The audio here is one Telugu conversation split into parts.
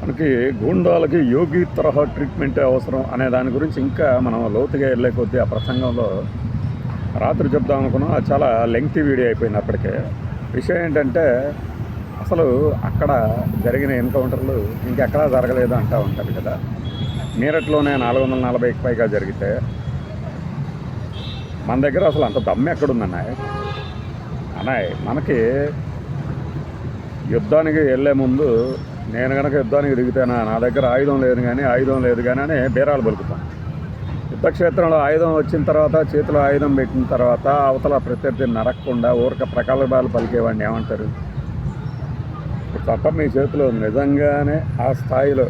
మనకి గూండాలకి యోగి తరహా ట్రీట్మెంట్ అవసరం అనే దాని గురించి ఇంకా మనం లోతుగా వెళ్ళే కొద్దీ ఆ ప్రసంగంలో రాత్రి చెప్దాం అనుకున్నాం. అది చాలా లెంగ్తీ వీడియో అయిపోయింది అప్పటికే. విషయం ఏంటంటే అసలు అక్కడ జరిగిన ఎన్కౌంటర్లు ఇంకెక్కడా జరగలేదు అంటూ ఉంటారు కదా. మీరట్లోనే 440కి పైగా జరిగితే మన దగ్గర అసలు అంత దమ్ము ఎక్కడుందన్నాయి మనకి యుద్ధానికి వెళ్ళే ముందు నేను కనుక యుద్ధానికి దిగితేనా నా దగ్గర ఆయుధం లేదు కానీ అని బేరాలు పలుకుతాను. యుద్ధక్షేత్రంలో ఆయుధం వచ్చిన తర్వాత చేతిలో ఆయుధం పెట్టిన తర్వాత అవతల ప్రత్యర్థిని నరకకుండా ఊరక ప్రకల్పాలు పలికేవాడిని ఏమంటారు? చట్టం మీ చేతిలో నిజంగానే ఆ స్థాయిలో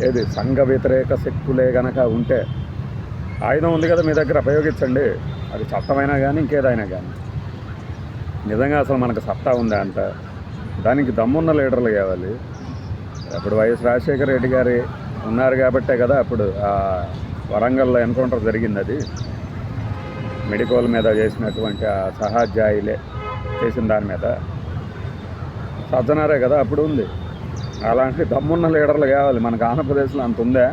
ఏది సంఘ వ్యతిరేక శక్తులే కనుక ఉంటే ఆయుధం ఉంది కదా మీ దగ్గర, ఉపయోగించండి. అది చట్టమైనా కానీ ఇంకేదైనా కానీ. నిజంగా అసలు మనకు సత్తా ఉందా అంట? దానికి దమ్మున్న లీడర్లు కావాలి. అప్పుడు వైఎస్ రాజశేఖర రెడ్డి గారు ఉన్నారు కాబట్టే కదా అప్పుడు వరంగల్లో ఎన్కౌంటర్ జరిగింది. అది మెడికోల్ మీద చేసినటువంటి ఆ సహాధ్యాయులే చేసిన దాని మీద సజ్జనారే కదా అప్పుడు ఉంది. అలాంటి దమ్మున్న లీడర్లు కావాలి మనకు. ఆంధ్రప్రదేశ్లో అంత ఉందా?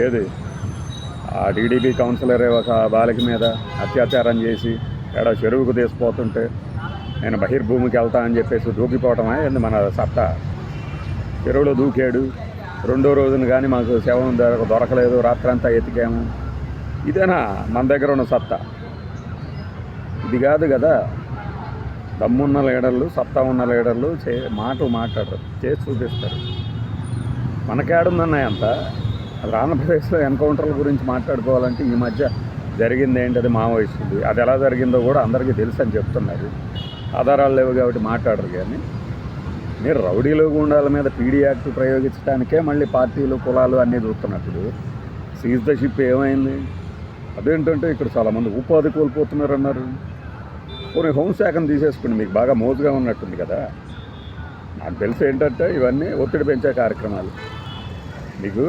ఏది ఆ టీడీపీ కౌన్సిలరే ఒక బాలిక మీద అత్యాచారం చేసి ఎక్కడ చెరువుకు తీసిపోతుంటే నేను బహిర్భూమికి వెళ్తా అని చెప్పేసి దూకిపోవటమే ఏంది మన సత్తా? చెరువులో దూకాడు, రెండో రోజున కానీ మాకు శవం దొరకలేదు, రాత్రంతా ఎతికాము. ఇదేనా మన దగ్గర ఉన్న సత్తా? ఇది కాదు కదా. దమ్మున్న లీడర్లు, సత్తా ఉన్న లీడర్లు మాట్లాడరు, చేసి చూపిస్తారు. మనకేడుందన్నాయి అంతా. ఆంధ్రప్రదేశ్లో ఎన్కౌంటర్ల గురించి మాట్లాడుకోవాలంటే ఈ మధ్య జరిగింది ఏంటి? అది మావోయిస్టుది. అది ఎలా జరిగిందో కూడా అందరికీ తెలుసు అని చెప్తున్నారు. ఆధారాలు లేవు కాబట్టి మాట్లాడరు. కానీ మీరు రౌడీలు గుండాల మీద పీడీ యాక్ట్ ప్రయోగించడానికే మళ్ళీ పార్టీలు కులాలు అన్నీ చూస్తున్నప్పుడు సీజ్ ద షిప్ ఏమైంది? అదేంటంటే ఇక్కడ చాలామంది ఉపాధి కోల్పోతున్నారు అన్నారు. కొన్ని హోంశాఖను తీసేసుకుని మీకు బాగా మోజుగా ఉన్నట్టుంది కదా. నాకు తెలిసి ఏంటంటే ఇవన్నీ ఒత్తిడి పెంచే కార్యక్రమాలు. మీకు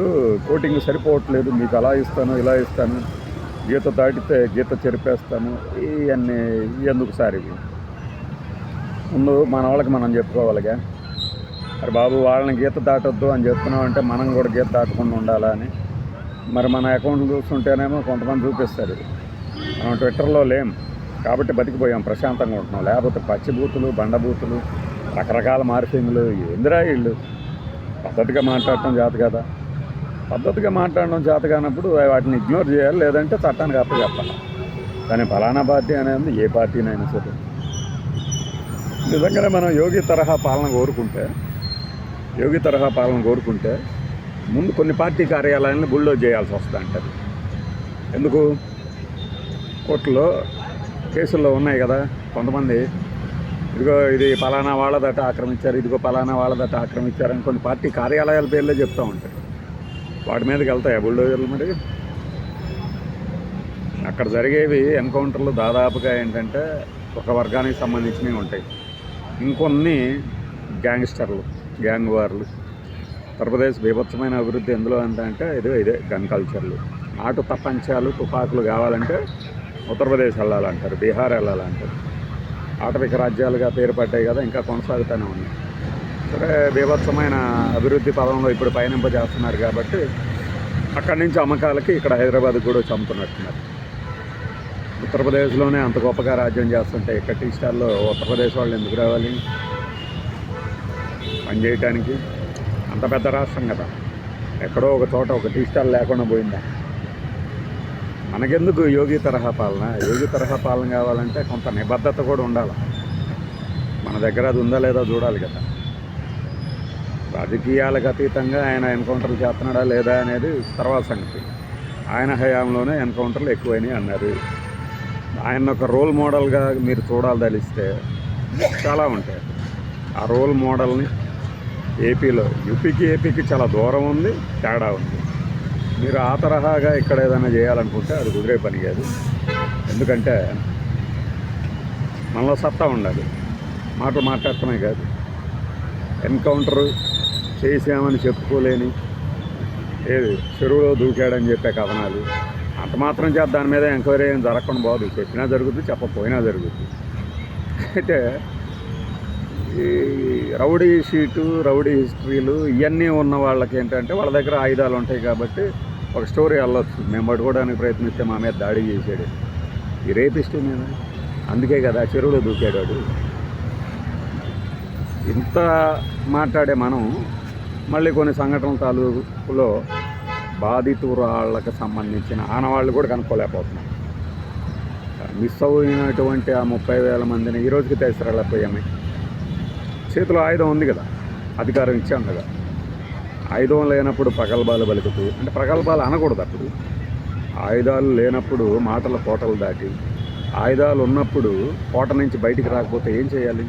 కోటింగ్ సరిపోవట్లేదు, మీకు అలా ఇస్తాను ఇలా ఇస్తాను, గీత దాటితే గీత చెరిపేస్తాను, ఇవన్నీ ఎందుకు సార్? ఇవి ముందు మన వాళ్ళకి మనం చెప్పుకోవాలిగా. మరి బాబు వాళ్ళని గీత దాటొద్దు అని చెప్తున్నాం అంటే మనం కూడా గీత దాటకుండా ఉండాలా అని. మరి మన అకౌంట్లు చూస్తుంటేనేమో కొంతమంది చూపిస్తారు. మనం ట్విట్టర్లో లేం కాబట్టి బతికిపోయాం, ప్రశాంతంగా ఉంటున్నాం. లేకపోతే పచ్చిబూతులు, బండబూతులు, రకరకాల మార్ఫింగ్లు, ఏందిరా వీళ్ళు? పద్ధతిగా మాట్లాడటం చేత కదా. పద్ధతిగా మాట్లాడడం చేత కానప్పుడు వాటిని ఇగ్నోర్ చేయాలి, లేదంటే చట్టానికి చెప్పాలి. కానీ ఫలానా పార్టీ అనేది ఏ పార్టీనైనా సరే. నిజంగానే మనం యోగి తరహా పాలన కోరుకుంటే ముందు కొన్ని పార్టీ కార్యాలయాలను బుల్డోజ్ చేయాల్సి వస్తుంది అంటారు. ఎందుకు? కోర్టులో కేసుల్లో ఉన్నాయి కదా కొంతమంది, ఇదిగో ఇది ఫలానా వాళ్ళదట ఆక్రమించారు, ఇదిగో ఫలానా వాళ్ళదట ఆక్రమించారని కొన్ని పార్టీ కార్యాలయాల పేర్లే చెప్తూ ఉంటారు. వాటి మీదకి వెళ్తాయా బుల్డోజర్లు? మరి అక్కడ జరిగేవి ఎన్కౌంటర్లు దాదాపుగా ఏంటంటే ఒక వర్గానికి సంబంధించినవి ఉంటాయి. ఇంకొన్ని గ్యాంగ్స్టర్లు, గ్యాంగ్ వార్లు. ఆంధ్రప్రదేశ్ బీభత్సమైన అభివృద్ధి ఎందులో అంటే ఇదే గన్ కల్చర్లు. నాటు తప్పంచాలు, తుపాకులు కావాలంటే ఉత్తరప్రదేశ్ వెళ్ళాలంటారు, బీహార్ వెళ్ళాలంటారు. ఆటవిక రాజ్యాలుగా పేరు పడ్డాయి కదా, ఇంకా కొనసాగుతూనే ఉన్నాయి. సరే, బీభత్సమైన అభివృద్ధి పదంలో ఇప్పుడు పయనింపజేస్తున్నారు కాబట్టి అక్కడి నుంచి అమ్మకాలకి ఇక్కడ హైదరాబాద్కి కూడా చంపుతున్నట్టున్నారు. ఉత్తరప్రదేశ్లోనే అంత గొప్పగా రాజ్యం చేస్తుంటే ఇక్కడ టీ స్టాల్లో ఉత్తరప్రదేశ్ వాళ్ళు ఎందుకు రావాలి పనిచేయటానికి? అంత పెద్ద రాష్ట్రం కదా, ఎక్కడో ఒక చోట ఒక టీ స్టాల్ లేకుండా పోయిందా? మనకెందుకు యోగి తరహా పాలన? యోగి తరహా పాలన కావాలంటే కొంత నిబద్ధత కూడా ఉండాలి. మన దగ్గర అది ఉందా లేదా చూడాలి కదా. రాజకీయాలకు అతీతంగా ఆయన ఎన్కౌంటర్లు చేస్తున్నాడా లేదా అనేది తర్వాత సంగతి. ఆయన హయాంలోనే ఎన్కౌంటర్లు ఎక్కువైనాయి అన్నారు. ఆయన ఒక రోల్ మోడల్గా మీరు చూడాలదలిస్తే చాలా ఉంటాయి. ఆ రోల్ మోడల్ని యూపీకి చాలా దూరం ఉంది, తేడా ఉంది. మీరు ఆ తరహాగా ఇక్కడ ఏదైనా చేయాలనుకుంటే అది కుదిరే పని కాదు. ఎందుకంటే మనలో సత్తా ఉండాలి. మాటలు మాట్లాడటమే కాదు, ఎన్కౌంటర్ చేసామని చెప్పుకోలేని, ఏది చెరువులో దూకాడని చెప్పే కథనాలు అంత మాత్రం చేత దాని మీద ఎంక్వైరీ ఏం జరగకుండా పోదు. చెప్పినా జరుగుతుంది, చెప్పకపోయినా జరుగుతుంది. అయితే ఈ రౌడీ షీటు, రౌడీ హిస్టరీలు ఇవన్నీ ఉన్న వాళ్ళకి ఏంటంటే వాళ్ళ దగ్గర ఆయుధాలు ఉంటాయి కాబట్టి ఒక స్టోరీ వెళ్ళొచ్చు. మేము పట్టుకోవడానికి ప్రయత్నిస్తే మా మీద దాడి చేసాడు ఈ రేపిస్ట్ మీద. అందుకే కదా చెరువులో దూకాడు వాడు. ఇంత మాట్లాడే మనం మళ్ళీ కొన్ని సంఘటనల తాలూకులో బాధితురాళ్ళకి సంబంధించిన ఆనవాళ్ళు కూడా కనుక్కోలేకపోతున్నాం. మిస్ అయినటువంటి ఆ 30,000 మందిని ఈ రోజుకి తీసుకురాలేకపోయామే. చేతిలో ఆయుధం ఉంది కదా, అధికారం ఇచ్చాం కదా. ఆయుధం లేనప్పుడు ప్రగల్భాలు పలుకుతూ, అంటే ప్రగల్భాలు అనకూడదు అప్పుడు. ఆయుధాలు లేనప్పుడు మాటల కోటలు దాటి, ఆయుధాలు ఉన్నప్పుడు కోట నుంచి బయటికి రాకపోతే ఏం చేయాలి?